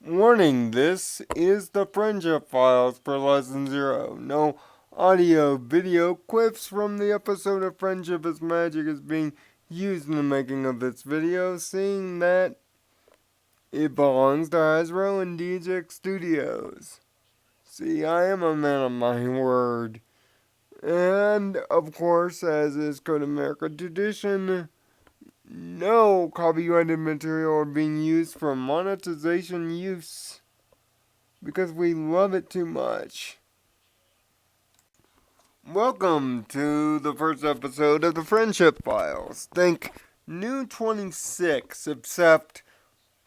Warning, this is the Friendship Files for Lesson 0. No audio, video clips from the episode of Friendship is Magic is being used in the making of this video, seeing that it belongs to Hasbro and DJ Studios. See, I am a man of my word. And, of course, as is Code America tradition, no copyrighted material are being used for monetization use because we love it too much. Welcome to the first episode of the Friendship Files. Think new 26, except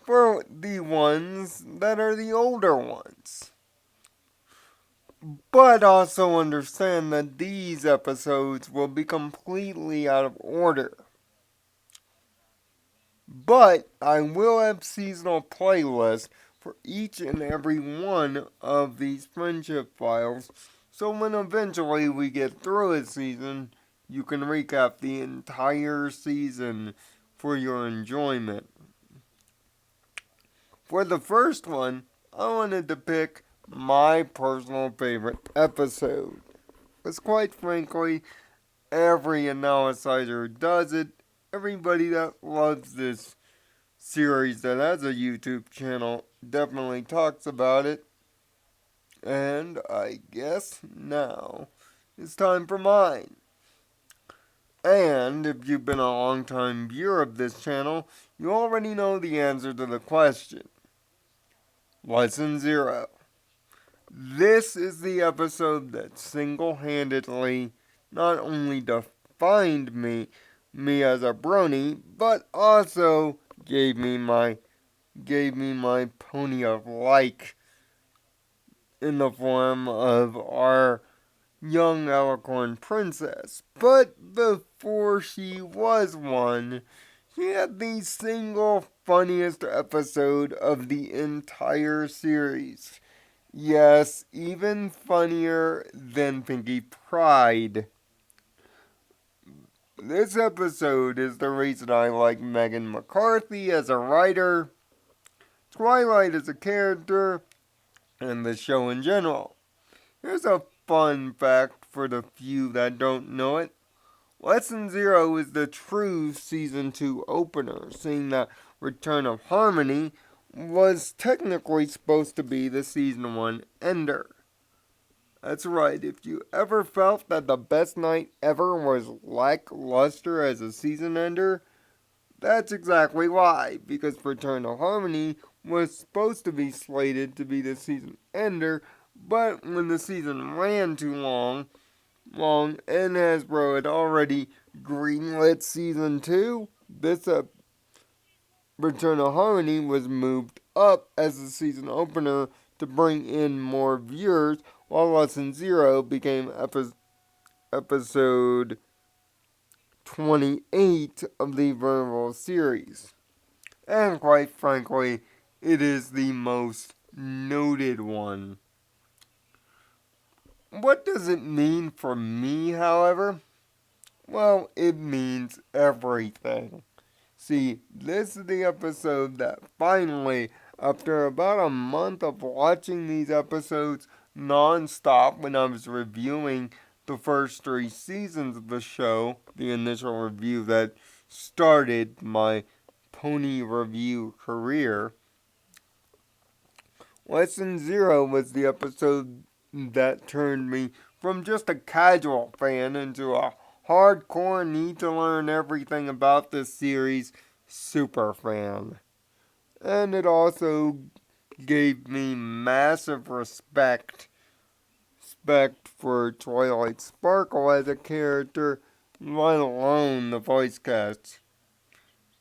for the ones that are the older ones. But also understand that these episodes will be completely out of order. But I will have seasonal playlists for each and every one of these friendship files, so when eventually we get through a season, you can recap the entire season for your enjoyment. For the first one, I wanted to pick my personal favorite episode. Because quite frankly, every analyzer does it. Everybody that loves this series that has a YouTube channel definitely talks about it. And I guess now it's time for mine. And if you've been a long-time viewer of this channel, you already know the answer to the question. Lesson 0. This is the episode that single-handedly not only defined me as a brony, but also gave me my pony of like in the form of our young Alicorn princess. But before she was one, she had the single funniest episode of the entire series. Yes, even funnier than Pinkie Pride. This episode is the reason I like Megan McCarthy as a writer, Twilight as a character, and the show in general. Here's a fun fact for the few that don't know it. Lesson 0 is the true Season 2 opener, seeing that Return of Harmony was technically supposed to be the Season 1 ender. That's right, if you ever felt that the best night ever was lackluster as a season ender, that's exactly why, because Fraternal Harmony was supposed to be slated to be the season ender, but when the season ran too long, and Hasbro had already greenlit season 2, this Fraternal Harmony was moved up as the season opener to bring in more viewers, while Lesson 0 became episode 28 of the Vertical series. And quite frankly, it is the most noted one. What does it mean for me, however? Well, it means everything. See, this is the episode that finally, after about a month of watching these episodes non-stop when I was reviewing the first 3 seasons of the show, the initial review that started my pony review career, Lesson 0 was the episode that turned me from just a casual fan into a hardcore need to learn everything about this series super fan. And it also gave me massive respect for Twilight Sparkle as a character, let alone the voice cast.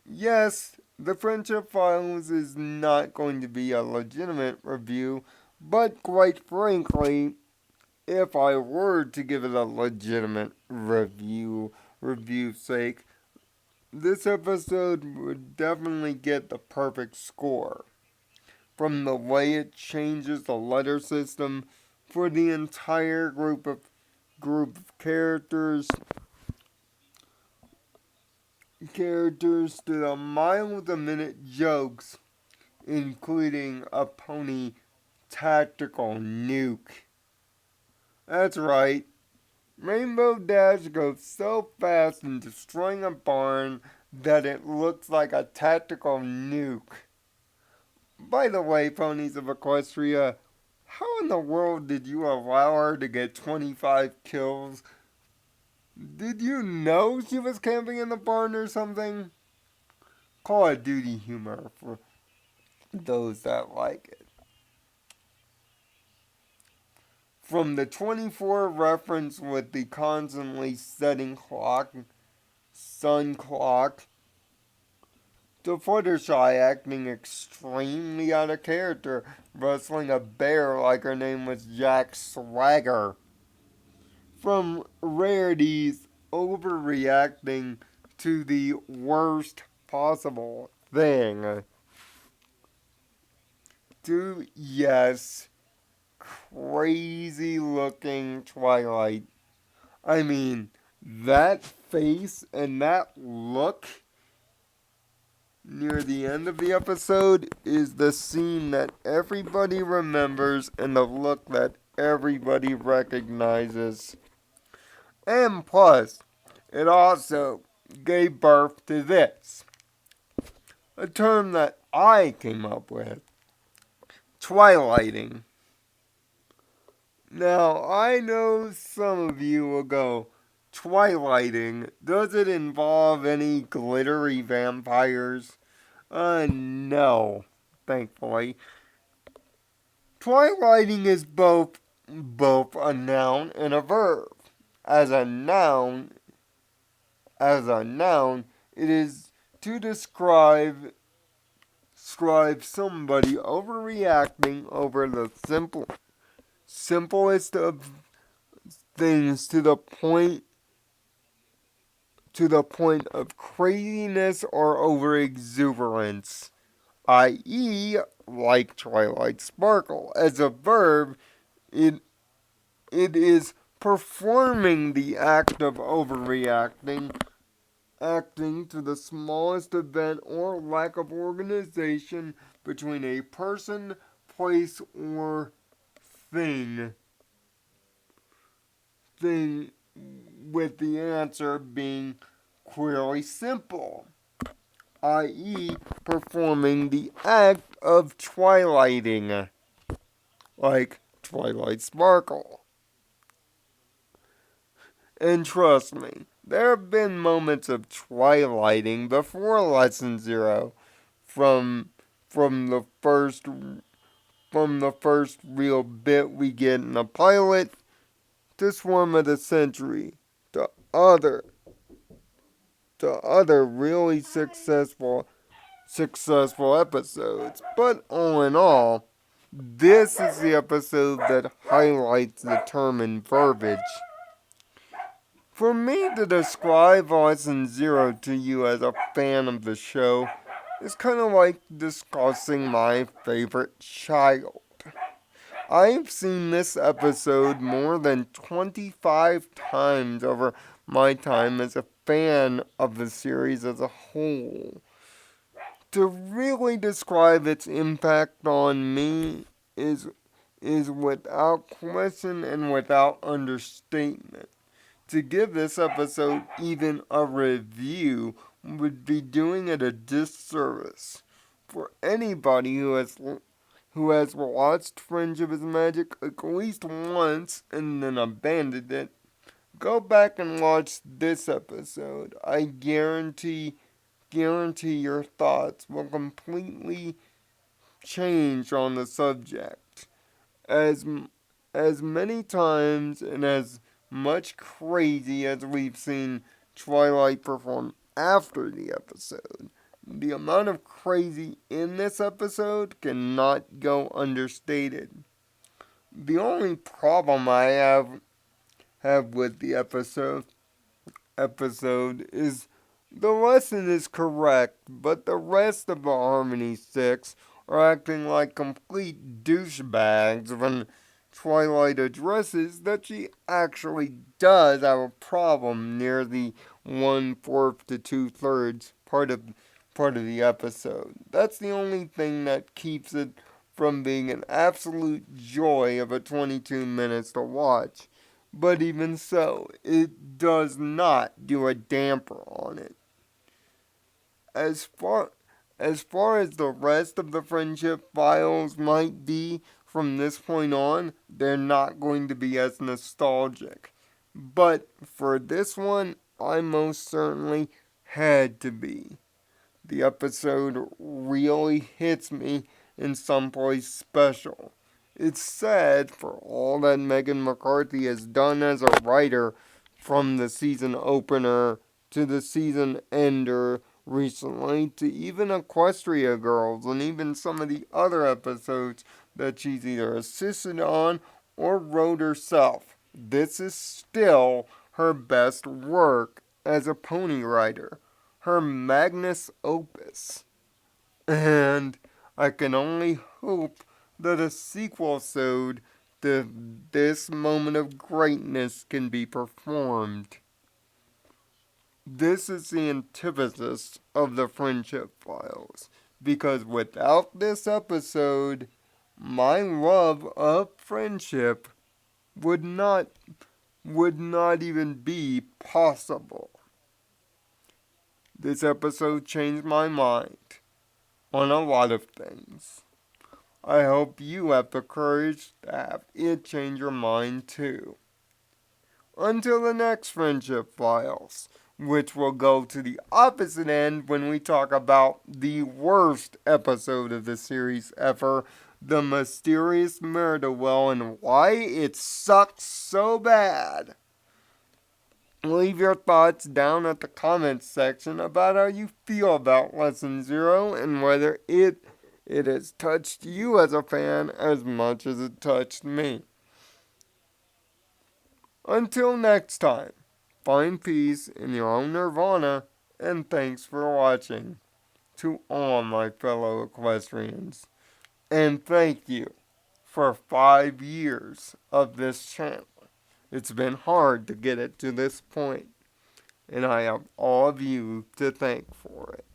Yes, the Friendship Files is not going to be a legitimate review, but quite frankly, if I were to give it a legitimate review sake, this episode would definitely get the perfect score. From the way it changes the letter system for the entire group of characters to the miles a minute jokes including a pony tactical nuke. That's right. Rainbow Dash goes so fast in destroying a barn that it looks like a tactical nuke. By the way, ponies of Equestria, how in the world did you allow her to get 25 kills? Did you know she was camping in the barn or something? Call of Duty humor for those that like it. From the 24 reference with the constantly setting clock, sun clock, to Fluttershy acting extremely out of character, wrestling a bear like her name was Jack Swagger. From Rarity's overreacting to the worst possible thing, to, yes, crazy looking Twilight. I mean, that face and that look near the end of the episode is the scene that everybody remembers and the look that everybody recognizes. And plus, it also gave birth to this, a term that I came up with, twilighting. Now, I know some of you will go, twilighting, does it involve any glittery vampires? No, thankfully. Twilighting is both a noun and a verb. As a noun, it is to describe somebody overreacting over the simplest of things to the point of craziness or overexuberance, i.e., like Twilight Sparkle. As a verb, it is performing the act of overreacting, acting to the smallest event or lack of organization between a person, place, or thing with the answer being queerly simple, i.e., performing the act of twilighting, like Twilight Sparkle. And trust me, there have been moments of twilighting before Lesson 0 from the first real bit we get in the pilot to Swarm of the Century to other really successful episodes. But all in all, this is the episode that highlights the term in verbiage. For me to describe Lesson 0 to you as a fan of the show is kind of like discussing my favorite child. I've seen this episode more than 25 times over my time as a fan of the series as a whole. To really describe its impact on me is without question and without understatement. To give this episode even a review would be doing it a disservice. For anybody who has watched Friendship is Magic at least once and then abandoned it, go back and watch this episode. I guarantee your thoughts will completely change on the subject. As many times and as much crazy as we've seen Twilight perform after the episode, the amount of crazy in this episode cannot go understated. The only problem I have with the episode is the lesson is correct, but the rest of the Harmony 6 are acting like complete douchebags when Twilight addresses that she actually does have a problem near the 1/4 to 2/3 part of the episode. That's the only thing that keeps it from being an absolute joy of a 22 minutes to watch. But even so, it does not do a damper on it. As far as the rest of the Friendship Files might be from this point on, they're not going to be as nostalgic. But for this one, I most certainly had to be. The episode really hits me in some place special. It's sad for all that Megan McCarthy has done as a writer, from the season opener to the season ender recently to even Equestria Girls and even some of the other episodes that she's either assisted on or wrote herself. This is still her best work as a pony writer, her magnus opus. And I can only hope that a sequel to this moment of greatness can be performed. This is the antithesis of the Friendship Files, because without this episode, my love of friendship would not even be possible. This episode changed my mind on a lot of things. I hope you have the courage to have it change your mind too. Until the next Friendship Files, which will go to the opposite end when we talk about the worst episode of the series ever, The Mysterious Murder-Well, and why it sucks so bad. Leave your thoughts down at the comments section about how you feel about Lesson 0 and whether it has touched you as a fan as much as it touched me. Until next time, find peace in your own nirvana, and thanks for watching. To all my fellow equestrians. And thank you for 5 years of this channel. It's been hard to get it to this point, and I have all of you to thank for it.